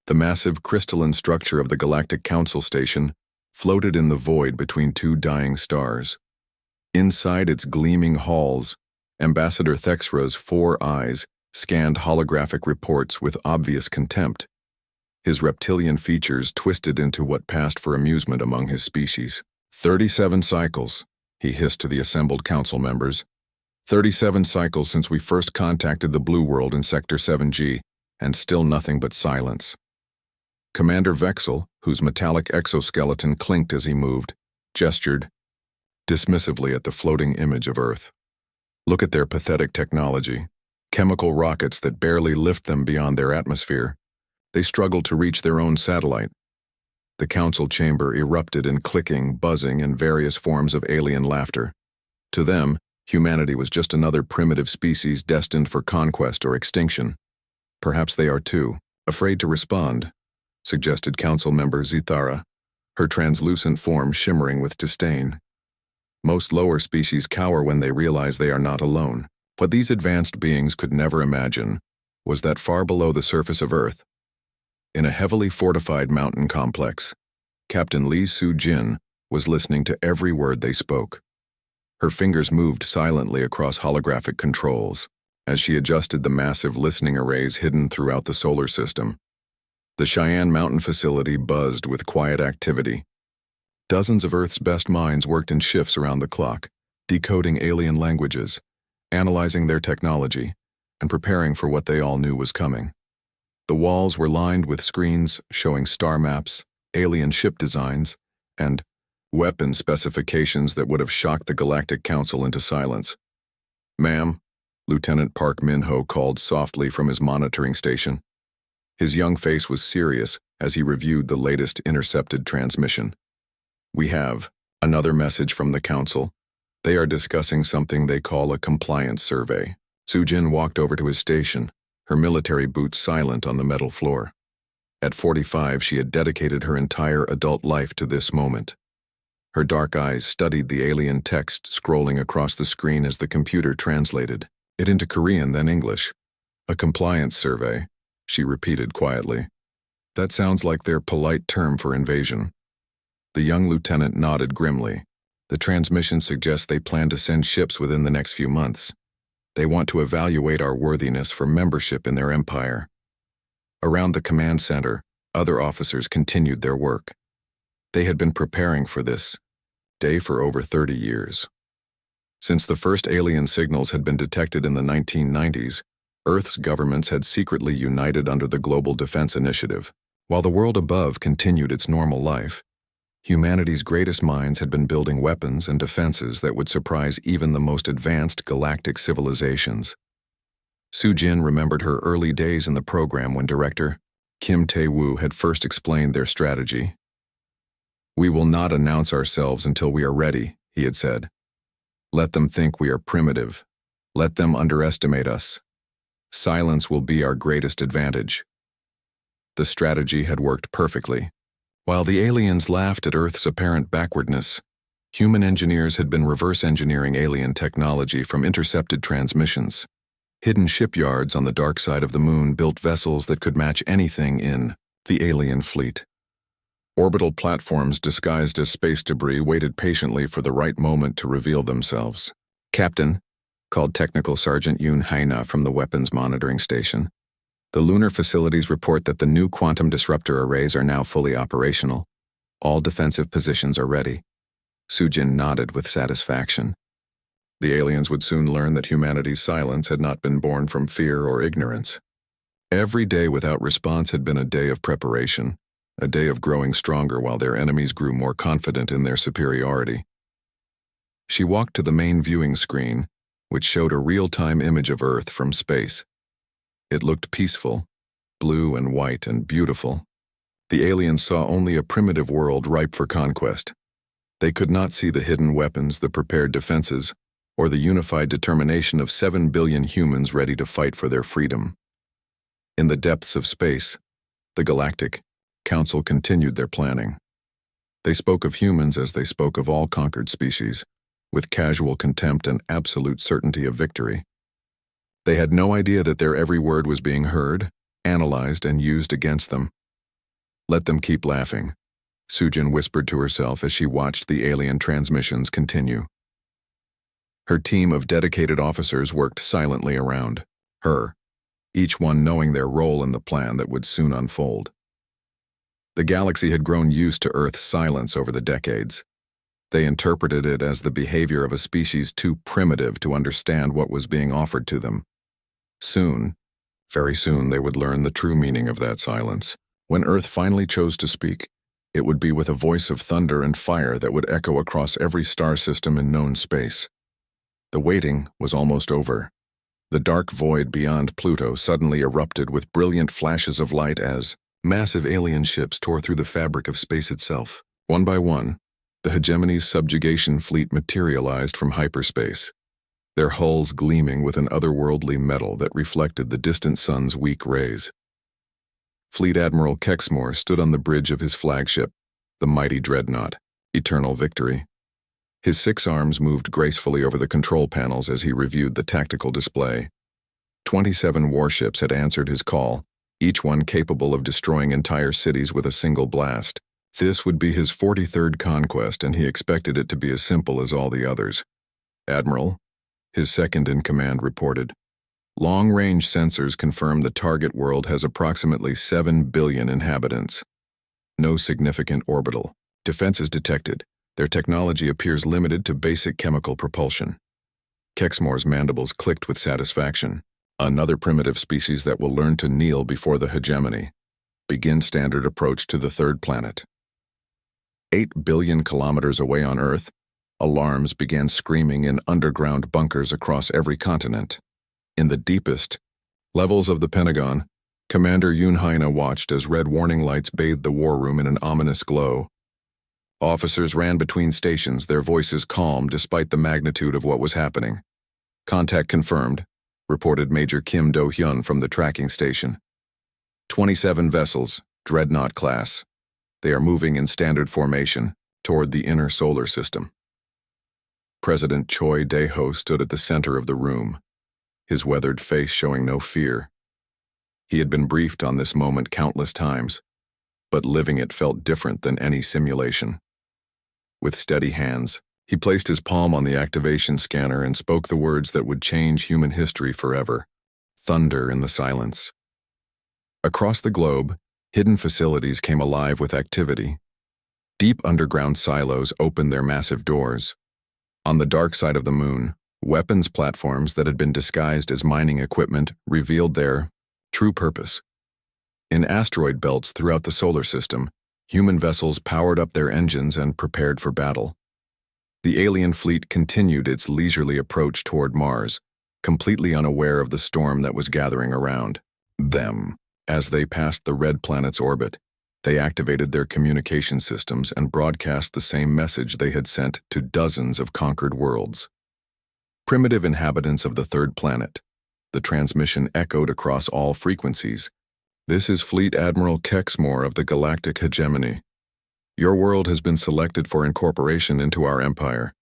The massive crystalline structure of the Galactic Council Station floated in the void between two dying stars. Inside its gleaming halls, Ambassador Thexra's 4 eyes scanned holographic reports with obvious contempt. His reptilian features twisted into what passed for amusement among his species. 37 cycles, he hissed to the assembled council members. 37 cycles since we first contacted the Blue World in Sector 7G, and still nothing but silence. Commander Vexel, whose metallic exoskeleton clinked as he moved, gestured dismissively at the floating image of Earth. Look at their pathetic technology. Chemical rockets that barely lift them beyond their atmosphere. They struggle to reach their own satellite. The council chamber erupted in clicking, buzzing, and various forms of alien laughter. To them, humanity was just another primitive species destined for conquest or extinction. Perhaps they are too. Afraid to respond, suggested council member Zithara, her translucent form shimmering with disdain. Most lower species cower when they realize they are not alone. What these advanced beings could never imagine was that far below the surface of Earth, in a heavily fortified mountain complex, Captain Li Su-jin was listening to every word they spoke. Her fingers moved silently across holographic controls as she adjusted the massive listening arrays hidden throughout the solar system. The Cheyenne Mountain facility buzzed with quiet activity. Dozens of Earth's best minds worked in shifts around the clock, decoding alien languages, analyzing their technology, and preparing for what they all knew was coming. The walls were lined with screens showing star maps, alien ship designs, and weapon specifications that would have shocked the Galactic Council into silence. "Ma'am," Lieutenant Park Min-ho called softly from his monitoring station. His young face was serious as he reviewed the latest intercepted transmission. "We have another message from the Council. They are discussing something they call a compliance survey." Su-jin walked over to his station, her military boots silent on the metal floor. At 45, she had dedicated her entire adult life to this moment. Her dark eyes studied the alien text scrolling across the screen as the computer translated it into Korean, then English. "A compliance survey," she repeated quietly. "That sounds like their polite term for invasion." The young lieutenant nodded grimly. "The transmission suggests they plan to send ships within the next few months. They want to evaluate our worthiness for membership in their empire." Around the command center, other officers continued their work. They had been preparing for this day for over 30 years. Since the first alien signals had been detected in the 1990s, Earth's governments had secretly united under the Global Defense Initiative. While the world above continued its normal life, humanity's greatest minds had been building weapons and defenses that would surprise even the most advanced galactic civilizations. Su-jin remembered her early days in the program when Director Kim Tae-woo had first explained their strategy. "We will not announce ourselves until we are ready," he had said. "Let them think we are primitive. Let them underestimate us. Silence will be our greatest advantage." The strategy had worked perfectly. While the aliens laughed at Earth's apparent backwardness, human engineers had been reverse engineering alien technology from intercepted transmissions. Hidden shipyards on the dark side of the moon built vessels that could match anything in the alien fleet. Orbital platforms disguised as space debris waited patiently for the right moment to reveal themselves. "Captain," called Technical Sergeant Yoon Haina from the weapons monitoring station, "the lunar facilities report that the new quantum disruptor arrays are now fully operational. All defensive positions are ready." Su-jin nodded with satisfaction. The aliens would soon learn that humanity's silence had not been born from fear or ignorance. Every day without response had been a day of preparation, a day of growing stronger while their enemies grew more confident in their superiority. She walked to the main viewing screen, which showed a real-time image of Earth from space. It looked peaceful, blue and white and beautiful. The aliens saw only a primitive world ripe for conquest. They could not see the hidden weapons, the prepared defenses, or the unified determination of 7 billion humans ready to fight for their freedom. In the depths of space, the Galactic Council continued their planning. They spoke of humans as they spoke of all conquered species, with casual contempt and absolute certainty of victory. They had no idea that their every word was being heard, analyzed, and used against them. Let them keep laughing, Sujin whispered to herself as she watched the alien transmissions continue. Her team of dedicated officers worked silently around her, each one knowing their role in the plan that would soon unfold. The galaxy had grown used to Earth's silence over the decades. They interpreted it as the behavior of a species too primitive to understand what was being offered to them. Soon, very soon, they would learn the true meaning of that silence. When Earth finally chose to speak, it would be with a voice of thunder and fire that would echo across every star system in known space. The waiting was almost over. The dark void beyond Pluto suddenly erupted with brilliant flashes of light as massive alien ships tore through the fabric of space itself. One by one, the hegemony's subjugation fleet materialized from hyperspace, their hulls gleaming with an otherworldly metal that reflected the distant sun's weak rays. Fleet Admiral Kexmore stood on the bridge of his flagship, the mighty dreadnought, Eternal Victory. His 6 arms moved gracefully over the control panels as he reviewed the tactical display. 27 warships had answered his call, each one capable of destroying entire cities with a single blast. This would be his 43rd conquest, and he expected it to be as simple as all the others. Admiral, his second-in-command reported. Long-range sensors confirm the target world has approximately 7 billion inhabitants. No significant orbital defenses detected. Their technology appears limited to basic chemical propulsion. Kexmore's mandibles clicked with satisfaction. Another primitive species that will learn to kneel before the hegemony. Begin standard approach to the 3rd planet. 8 billion kilometers away on Earth, alarms began screaming in underground bunkers across every continent. In the deepest levels of the Pentagon, Commander Yunhaina watched as red warning lights bathed the war room in an ominous glow. Officers ran between stations, their voices calm despite the magnitude of what was happening. Contact confirmed, reported Major Kim Do-hyun from the tracking station. 27 vessels, Dreadnought class. They are moving in standard formation toward the inner solar system. President Choi Dae-ho stood at the center of the room, his weathered face showing no fear. He had been briefed on this moment countless times, but living it felt different than any simulation. With steady hands, he placed his palm on the activation scanner and spoke the words that would change human history forever. Thunder in the silence. Across the globe, hidden facilities came alive with activity. Deep underground silos opened their massive doors. On the dark side of the moon, weapons platforms that had been disguised as mining equipment revealed their true purpose. In asteroid belts throughout the solar system, human vessels powered up their engines and prepared for battle. The alien fleet continued its leisurely approach toward Mars, completely unaware of the storm that was gathering around them. As they passed the red planet's orbit, they activated their communication systems and broadcast the same message they had sent to dozens of conquered worlds. Primitive inhabitants of the 3rd planet. The transmission echoed across all frequencies. This is Fleet Admiral Kexmore of the Galactic Hegemony. Your world has been selected for incorporation into our empire.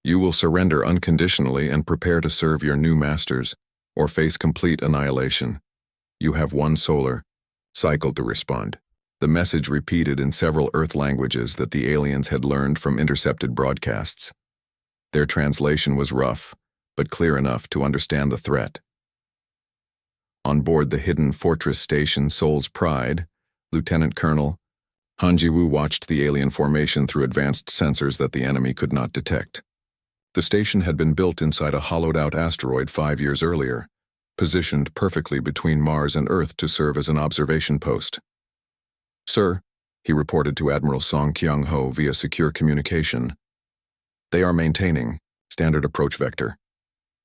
You will surrender unconditionally and prepare to serve your new masters, or face complete annihilation. You have one solar cycle to respond. The message repeated in several Earth languages that the aliens had learned from intercepted broadcasts. Their translation was rough, but clear enough to understand the threat. On board the hidden fortress station Seoul's Pride, Lieutenant Colonel Han Ji-woo watched the alien formation through advanced sensors that the enemy could not detect. The station had been built inside a hollowed-out asteroid 5 years earlier, positioned perfectly between Mars and Earth to serve as an observation post. Sir, he reported to Admiral Song Kyung-ho via secure communication. They are maintaining standard approach vector.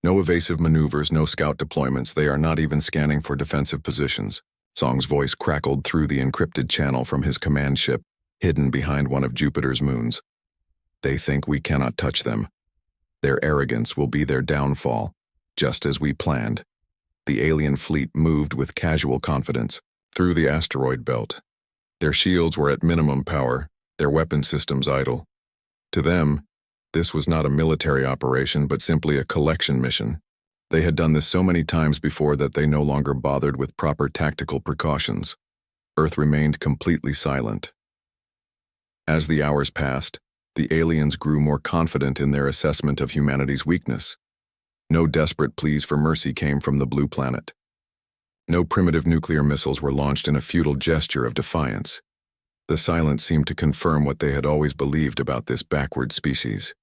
No evasive maneuvers, no scout deployments. They are not even scanning for defensive positions. Song's voice crackled through the encrypted channel from his command ship, hidden behind one of Jupiter's moons. They think we cannot touch them. Their arrogance will be their downfall, just as we planned. The alien fleet moved with casual confidence through the asteroid belt. Their shields were at minimum power, their weapon systems idle. To them, this was not a military operation but simply a collection mission. They had done this so many times before that they no longer bothered with proper tactical precautions. Earth remained completely silent. As the hours passed, the aliens grew more confident in their assessment of humanity's weakness. No desperate pleas for mercy came from the blue planet. No primitive nuclear missiles were launched in a futile gesture of defiance. The silence seemed to confirm what they had always believed about this backward species.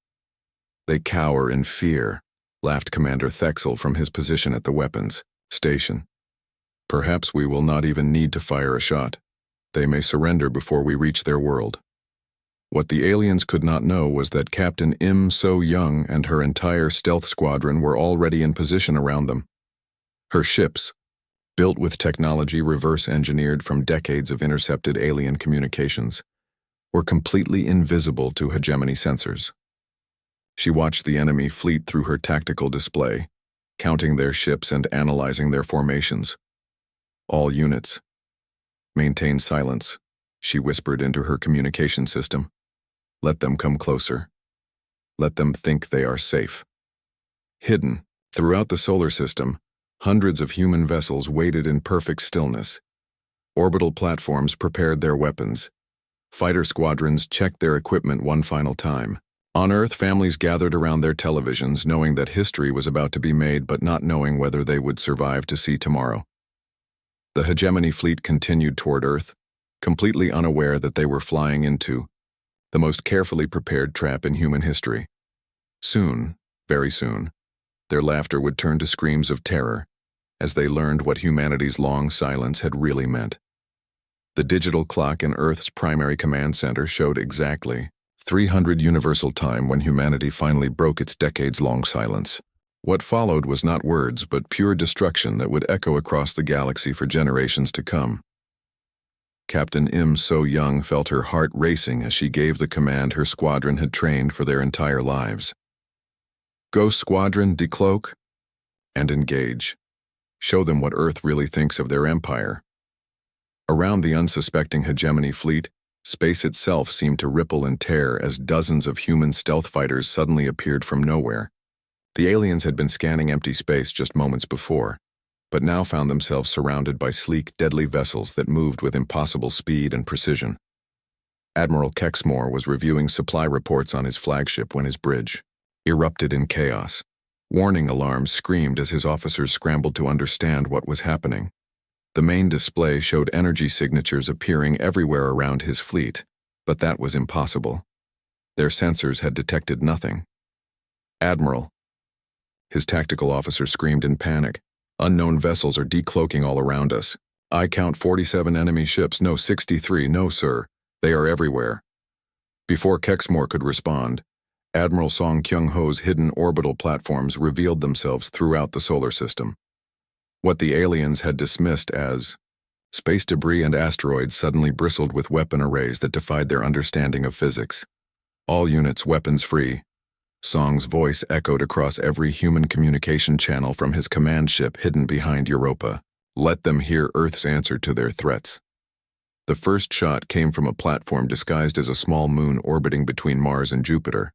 "They cower in fear," laughed Commander Thexel from his position at the weapons station. "Perhaps we will not even need to fire a shot. They may surrender before we reach their world." What the aliens could not know was that Captain Im So-young and her entire stealth squadron were already in position around them. Her ships, built with technology reverse-engineered from decades of intercepted alien communications, were completely invisible to hegemony sensors. She watched the enemy fleet through her tactical display, counting their ships and analyzing their formations. "All units, maintain silence," she whispered into her communication system. "Let them come closer. Let them think they are safe." Hidden, throughout the solar system, hundreds of human vessels waited in perfect stillness. Orbital platforms prepared their weapons. Fighter squadrons checked their equipment one final time. On Earth, families gathered around their televisions, knowing that history was about to be made but not knowing whether they would survive to see tomorrow. The hegemony fleet continued toward Earth, completely unaware that they were flying into the most carefully prepared trap in human history. Soon, very soon, their laughter would turn to screams of terror as they learned what humanity's long silence had really meant. The digital clock in Earth's primary command center showed exactly 300 Universal Time when humanity finally broke its decades-long silence. What followed was not words, but pure destruction that would echo across the galaxy for generations to come. Captain Im So-young felt her heart racing as she gave the command her squadron had trained for their entire lives. "Ghost Squadron, decloak and engage. Show them what Earth really thinks of their empire." Around the unsuspecting hegemony fleet, space itself seemed to ripple and tear as dozens of human stealth fighters suddenly appeared from nowhere. The aliens had been scanning empty space just moments before, but now found themselves surrounded by sleek, deadly vessels that moved with impossible speed and precision. Admiral Kexmore was reviewing supply reports on his flagship when his bridge erupted in chaos. Warning alarms screamed as his officers scrambled to understand what was happening. The main display showed energy signatures appearing everywhere around his fleet, but that was impossible. Their sensors had detected nothing. "Admiral," his tactical officer screamed in panic, "unknown vessels are decloaking all around us. I count 47 enemy ships, no 63, no sir, they are everywhere." Before Kexmore could respond, Admiral Song Kyung-ho's hidden orbital platforms revealed themselves throughout the solar system. What the aliens had dismissed as space debris and asteroids suddenly bristled with weapon arrays that defied their understanding of physics. "All units weapons free." Song's voice echoed across every human communication channel from his command ship hidden behind Europa. "Let them hear Earth's answer to their threats." The first shot came from a platform disguised as a small moon orbiting between Mars and Jupiter.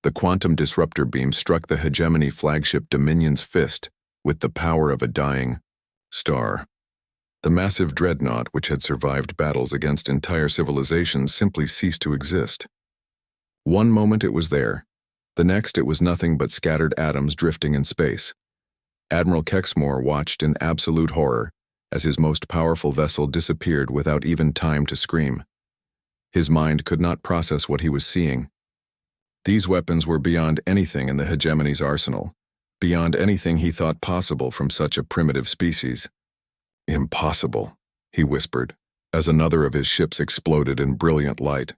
The quantum disruptor beam struck the hegemony flagship Dominion's fist with the power of a dying star. The massive dreadnought, which had survived battles against entire civilizations, simply ceased to exist. One moment it was there, the next it was nothing but scattered atoms drifting in space. Admiral Kexmore watched in absolute horror as his most powerful vessel disappeared without even time to scream. His mind could not process what he was seeing. These weapons were beyond anything in the hegemony's arsenal, beyond anything he thought possible from such a primitive species. "Impossible," he whispered, as another of his ships exploded in brilliant light.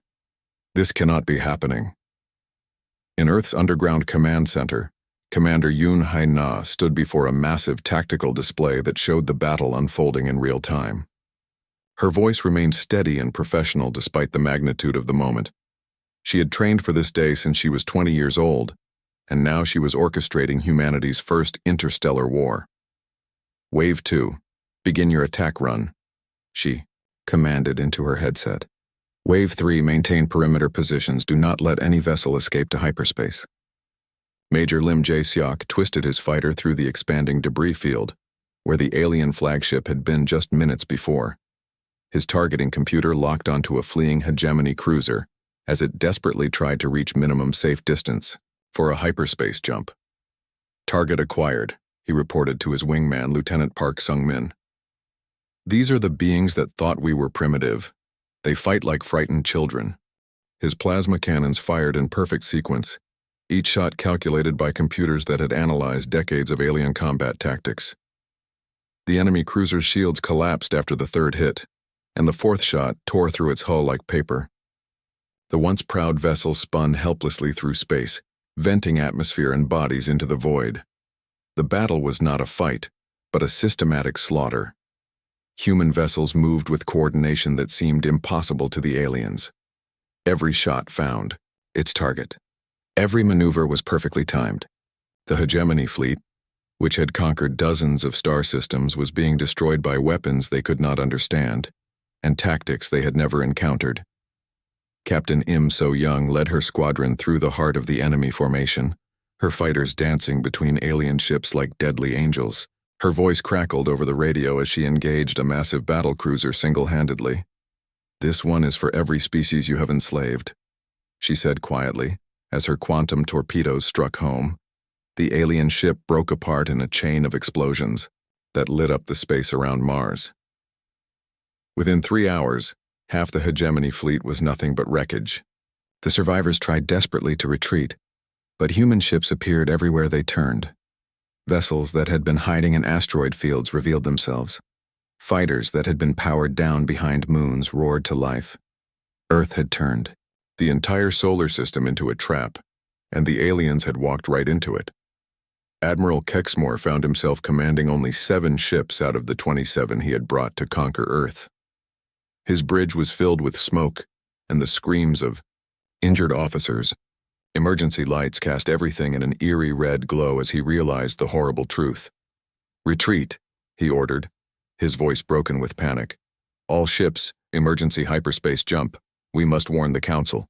"This cannot be happening." In Earth's underground command center, Commander Yoon Hae-na stood before a massive tactical display that showed the battle unfolding in real time. Her voice remained steady and professional despite the magnitude of the moment. She had trained for this day since she was 20 years old, and now she was orchestrating humanity's first interstellar war. "Wave 2, begin your attack run," she commanded into her headset. "Wave 3, maintain perimeter positions. Do not let any vessel escape to hyperspace." Major Lim Jae-seok twisted his fighter through the expanding debris field, where the alien flagship had been just minutes before. his targeting computer locked onto a fleeing hegemony cruiser as it desperately tried to reach minimum safe distance for a hyperspace jump. "Target acquired," he reported to his wingman, Lieutenant Park Sung-min. "These are the beings that thought we were primitive. They fight like frightened children." His plasma cannons fired in perfect sequence, each shot calculated by computers that had analyzed decades of alien combat tactics. The enemy cruiser's shields collapsed after the third hit, and the fourth shot tore through its hull like paper. The once proud vessel spun helplessly through space, venting atmosphere and bodies into the void. The battle was not a fight, but a systematic slaughter. Human vessels moved with coordination that seemed impossible to the aliens. Every shot found its target. Every maneuver was perfectly timed. The hegemony fleet, which had conquered dozens of star systems, was being destroyed by weapons they could not understand and tactics they had never encountered. Captain Im So-young led her squadron through the heart of the enemy formation, her fighters dancing between alien ships like deadly angels. Her voice crackled over the radio as she engaged a massive battlecruiser single-handedly. "This one is for every species you have enslaved," she said quietly, as her quantum torpedoes struck home. The alien ship broke apart in a chain of explosions that lit up the space around Mars. Within 3 hours, half the hegemony fleet was nothing but wreckage. The survivors tried desperately to retreat, but human ships appeared everywhere they turned. Vessels that had been hiding in asteroid fields revealed themselves. Fighters that had been powered down behind moons roared to life. Earth had turned the entire solar system into a trap, and the aliens had walked right into it. Admiral Kexmore found himself commanding only 7 ships out of the 27 he had brought to conquer Earth. His bridge was filled with smoke and the screams of injured officers. Emergency lights cast everything in an eerie red glow as he realized the horrible truth. "Retreat," he ordered, his voice broken with panic. "All ships, emergency hyperspace jump. We must warn the Council."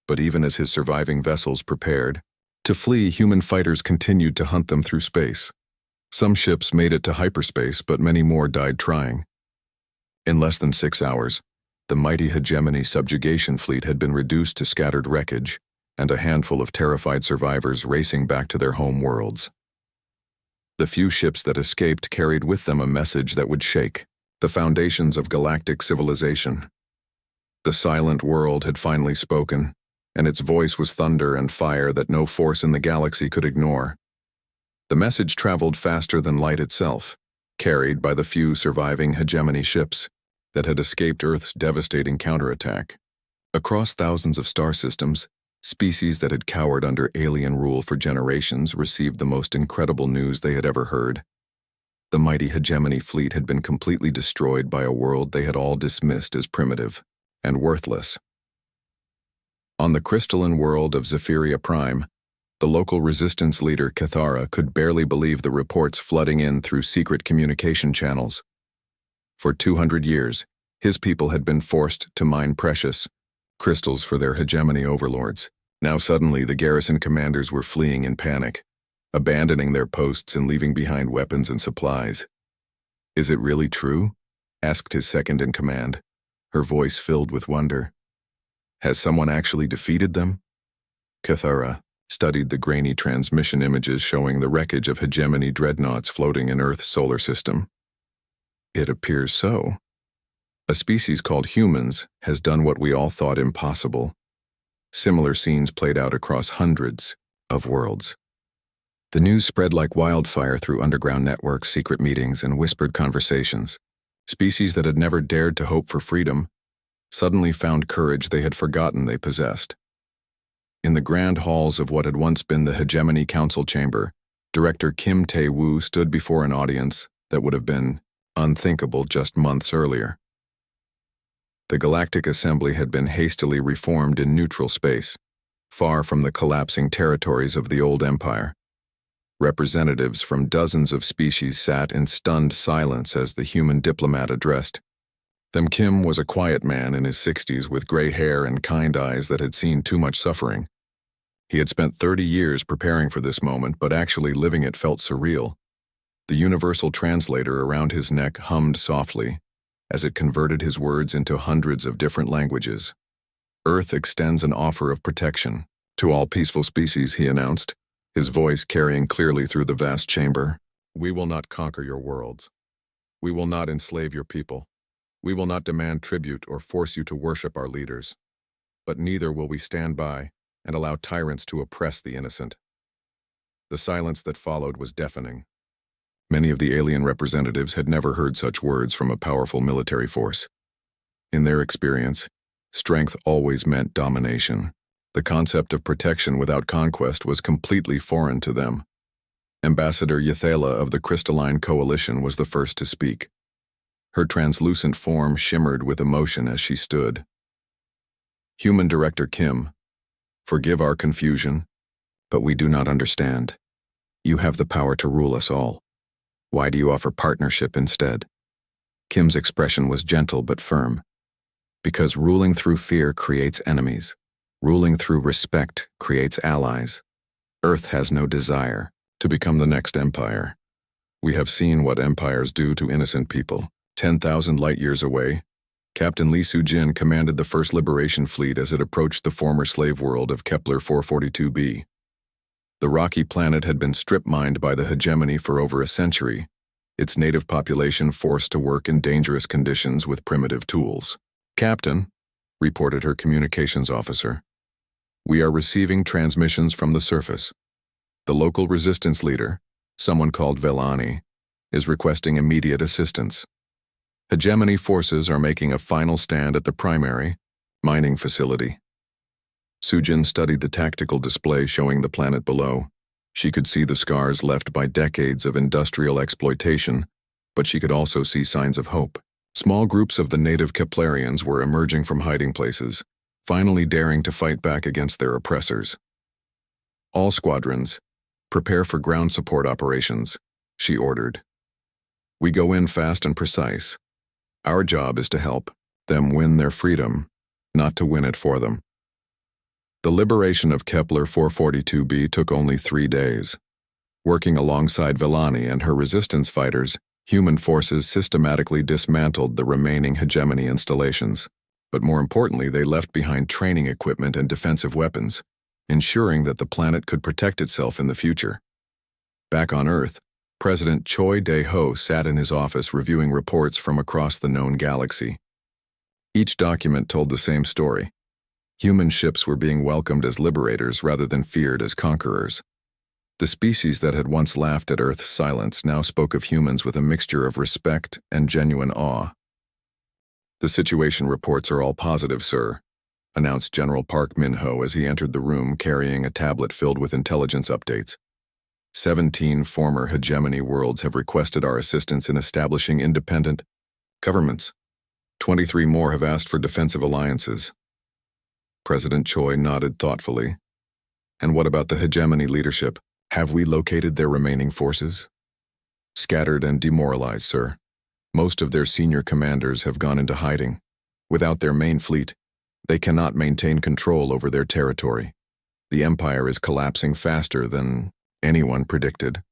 But even as his surviving vessels prepared to flee, human fighters continued to hunt them through space. Some ships made it to hyperspace, but many more died trying. In less than 6 hours, the mighty hegemony subjugation fleet had been reduced to scattered wreckage, and a handful of terrified survivors racing back to their home worlds. The few ships that escaped carried with them a message that would shake the foundations of galactic civilization. The silent world had finally spoken, and its voice was thunder and fire that no force in the galaxy could ignore. The message traveled faster than light itself, carried by the few surviving hegemony ships that had escaped Earth's devastating counterattack. Across thousands of star systems, species that had cowered under alien rule for generations received the most incredible news they had ever heard. The mighty hegemony fleet had been completely destroyed by a world they had all dismissed as primitive and worthless. On the crystalline world of Zephyria Prime, the local resistance leader Cathara could barely believe the reports flooding in through secret communication channels. For 200 years, his people had been forced to mine precious crystals for their hegemony overlords. Now suddenly the garrison commanders were fleeing in panic, abandoning their posts and leaving behind weapons and supplies. "Is it really true?" asked his second-in-command, her voice filled with wonder. "Has someone actually defeated them?" Cathara studied the grainy transmission images showing the wreckage of hegemony dreadnoughts floating in Earth's solar system. "It appears so. A species called humans has done what we all thought impossible." Similar scenes played out across hundreds of worlds. The news spread like wildfire through underground networks, secret meetings, and whispered conversations. Species that had never dared to hope for freedom suddenly found courage they had forgotten they possessed. In the grand halls of what had once been the Hegemony Council chamber, Director Kim Tae-woo stood before an audience that would have been unthinkable just months earlier. The Galactic Assembly had been hastily reformed in neutral space, far from the collapsing territories of the old empire. Representatives from dozens of species sat in stunned silence as the human diplomat addressed them. Kim was a quiet man in his 60s with gray hair and kind eyes that had seen too much suffering. He had spent 30 years preparing for this moment, but actually living it felt surreal. The universal translator around his neck hummed softly, as it converted his words into hundreds of different languages. Earth extends an offer of protection to all peaceful species, he announced, his voice carrying clearly through the vast chamber. We will not conquer your worlds. We will not enslave your people. We will not demand tribute or force you to worship our leaders. But neither will we stand by and allow tyrants to oppress the innocent. The silence that followed was deafening. Many of the alien representatives had never heard such words from a powerful military force. In their experience, strength always meant domination. The concept of protection without conquest was completely foreign to them. Ambassador Ythala of the Crystalline Coalition was the first to speak. Her translucent form shimmered with emotion as she stood. Human Director Kim, forgive our confusion, but we do not understand. You have the power to rule us all. Why do you offer partnership instead? Kim's expression was gentle but firm. Because ruling through fear creates enemies. Ruling through respect creates allies. Earth has no desire to become the next empire. We have seen what empires do to innocent people. 10,000 light-years away, Captain Lee Soo-jin commanded the First Liberation Fleet as it approached the former slave world of Kepler 442b. The rocky planet had been strip-mined by the hegemony for over a century, its native population forced to work in dangerous conditions with primitive tools. Captain, reported her communications officer, we are receiving transmissions from the surface. The local resistance leader, someone called Velani, is requesting immediate assistance. Hegemony forces are making a final stand at the primary mining facility. Soo-jin studied the tactical display showing the planet below. She could see the scars left by decades of industrial exploitation, but she could also see signs of hope. Small groups of the native Keplerians were emerging from hiding places, finally daring to fight back against their oppressors. All squadrons, prepare for ground support operations, she ordered. We go in fast and precise. Our job is to help them win their freedom, not to win it for them. The liberation of Kepler 442b took only 3 days. Working alongside Velani and her resistance fighters, human forces systematically dismantled the remaining hegemony installations. But more importantly, they left behind training equipment and defensive weapons, ensuring that the planet could protect itself in the future. Back on Earth, President Choi Dae-ho sat in his office reviewing reports from across the known galaxy. Each document told the same story. Human ships were being welcomed as liberators rather than feared as conquerors. The species that had once laughed at Earth's silence now spoke of humans with a mixture of respect and genuine awe. The situation reports are all positive, sir, announced General Park Min-ho as he entered the room carrying a tablet filled with intelligence updates. 17 former hegemony worlds have requested our assistance in establishing independent governments. 23 more have asked for defensive alliances. President Choi nodded thoughtfully. And what about the hegemony leadership? Have we located their remaining forces? Scattered and demoralized, sir. Most of their senior commanders have gone into hiding. Without their main fleet, they cannot maintain control over their territory. The empire is collapsing faster than anyone predicted.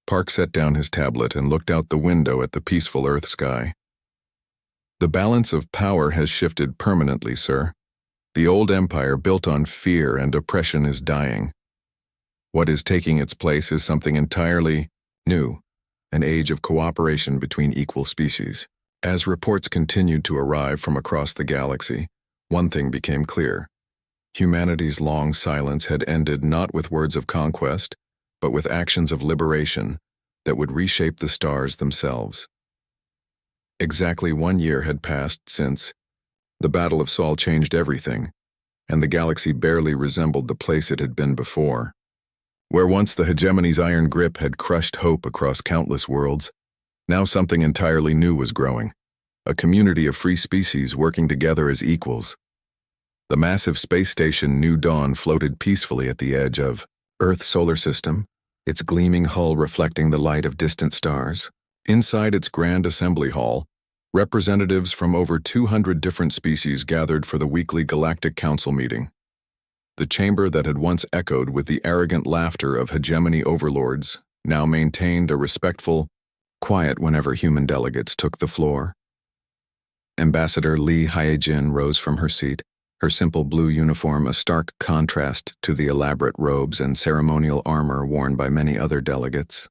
Park set down his tablet and looked out the window at the peaceful Earth sky. The balance of power has shifted permanently, sir. The old empire built on fear and oppression is dying. What is taking its place is something entirely new, an age of cooperation between equal species. As reports continued to arrive from across the galaxy, one thing became clear. Humanity's long silence had ended not with words of conquest, but with actions of liberation that would reshape the stars themselves. Exactly 1 year had passed since the Battle of Sol changed everything, and the galaxy barely resembled the place it had been before. Where once the hegemony's iron grip had crushed hope across countless worlds, now something entirely new was growing, a community of free species working together as equals. The massive space station New Dawn floated peacefully at the edge of Earth's solar system, its gleaming hull reflecting the light of distant stars. Inside its grand assembly hall, representatives from over 200 different species gathered for the weekly Galactic Council meeting. The chamber that had once echoed with the arrogant laughter of hegemony overlords now maintained a respectful quiet whenever human delegates took the floor. Ambassador Lee Hyejin rose from her seat, her simple blue uniform a stark contrast to the elaborate robes and ceremonial armor worn by many other delegates.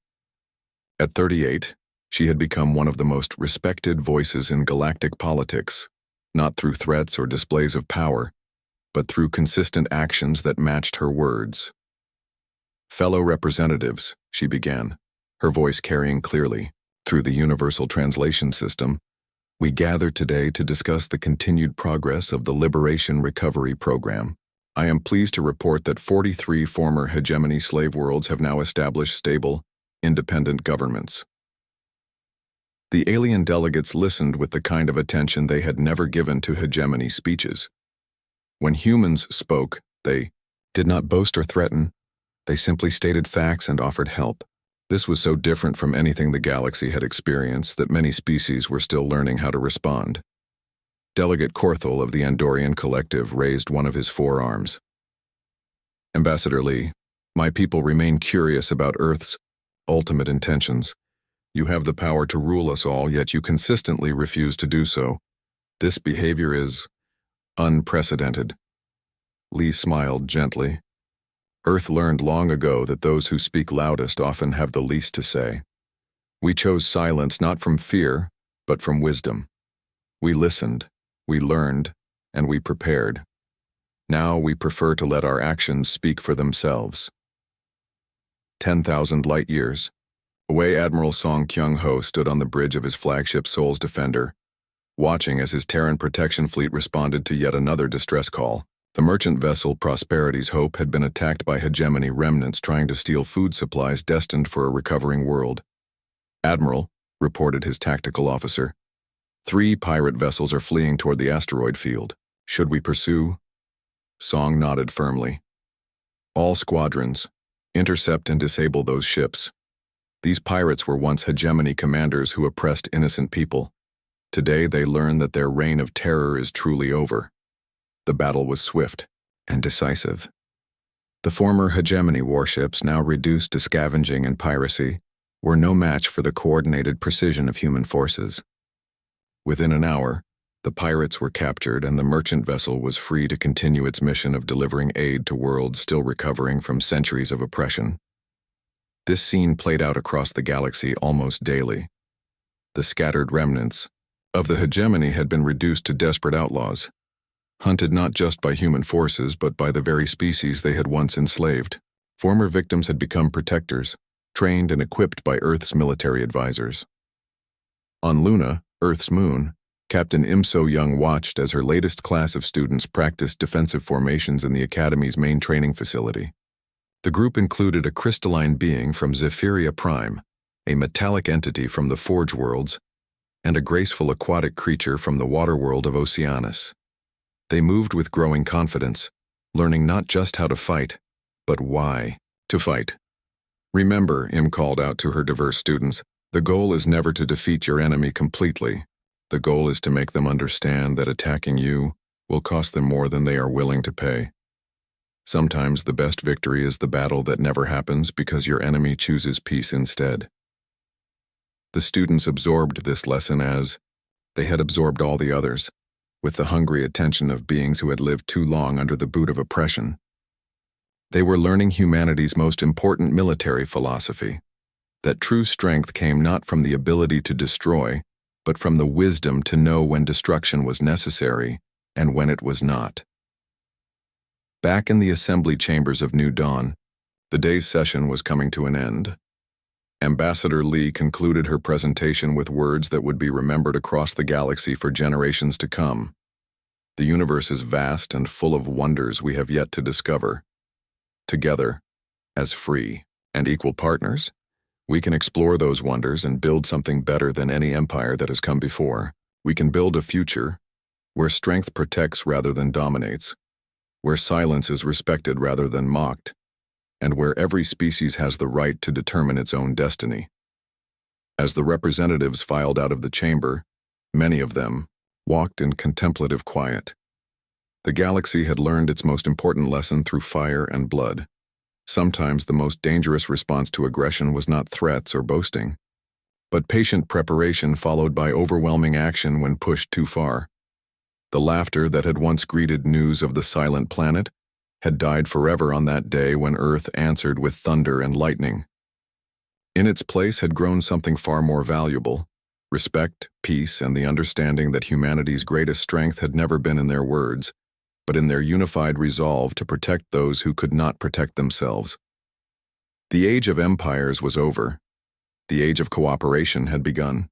At 38, she had become one of the most respected voices in galactic politics, not through threats or displays of power, but through consistent actions that matched her words. "Fellow representatives," she began, her voice carrying clearly, through the universal translation system, "we gather today to discuss the continued progress of the Liberation Recovery Program. I am pleased to report that 43 former hegemony slave worlds have now established stable, independent governments." The alien delegates listened with the kind of attention they had never given to hegemony speeches. When humans spoke, they did not boast or threaten. They simply stated facts and offered help. This was so different from anything the galaxy had experienced that many species were still learning how to respond. Delegate Korthel of the Andorian Collective raised one of his forearms. "Ambassador Lee, my people remain curious about Earth's ultimate intentions. You have the power to rule us all, yet you consistently refuse to do so. This behavior is unprecedented." Lee smiled gently. "Earth learned long ago that those who speak loudest often have the least to say. We chose silence not from fear, but from wisdom. We listened, we learned, and we prepared. Now we prefer to let our actions speak for themselves." 10,000 light years away, Admiral Song Kyung-ho stood on the bridge of his flagship Soul's Defender, watching as his Terran protection fleet responded to yet another distress call. The merchant vessel Prosperity's Hope had been attacked by hegemony remnants trying to steal food supplies destined for a recovering world. "Admiral," reported his tactical officer, "3 pirate vessels are fleeing toward the asteroid field. Should we pursue?" Song nodded firmly. "All squadrons, intercept and disable those ships. These pirates were once hegemony commanders who oppressed innocent people. Today they learn that their reign of terror is truly over." The battle was swift and decisive. The former hegemony warships, now reduced to scavenging and piracy, were no match for the coordinated precision of human forces. Within an hour, the pirates were captured and the merchant vessel was free to continue its mission of delivering aid to worlds still recovering from centuries of oppression. This scene played out across the galaxy almost daily. The scattered remnants of the hegemony had been reduced to desperate outlaws, hunted not just by human forces but by the very species they had once enslaved. Former victims had become protectors, trained and equipped by Earth's military advisors. On Luna, Earth's moon, Captain Im So-young watched as her latest class of students practiced defensive formations in the Academy's main training facility. The group included a crystalline being from Zephyria Prime, a metallic entity from the Forge Worlds, and a graceful aquatic creature from the water world of Oceanus. They moved with growing confidence, learning not just how to fight, but why to fight. "Remember," Im called out to her diverse students, "the goal is never to defeat your enemy completely. The goal is to make them understand that attacking you will cost them more than they are willing to pay. Sometimes the best victory is the battle that never happens because your enemy chooses peace instead." The students absorbed this lesson as they had absorbed all the others, with the hungry attention of beings who had lived too long under the boot of oppression. They were learning humanity's most important military philosophy, that true strength came not from the ability to destroy, but from the wisdom to know when destruction was necessary and when it was not. Back in the assembly chambers of New Dawn, the day's session was coming to an end. Ambassador Lee concluded her presentation with words that would be remembered across the galaxy for generations to come. "The universe is vast and full of wonders we have yet to discover. Together, as free and equal partners, we can explore those wonders and build something better than any empire that has come before. We can build a future where strength protects rather than dominates, where silence is respected rather than mocked, and where every species has the right to determine its own destiny." As the representatives filed out of the chamber, many of them walked in contemplative quiet. The galaxy had learned its most important lesson through fire and blood. Sometimes the most dangerous response to aggression was not threats or boasting. But patient preparation followed by overwhelming action when pushed too far. The laughter that had once greeted news of the silent planet had died forever on that day when Earth answered with thunder and lightning. In its place had grown something far more valuable: respect, peace, and the understanding that humanity's greatest strength had never been in their words, but in their unified resolve to protect those who could not protect themselves. The age of empires was over. The age of cooperation had begun.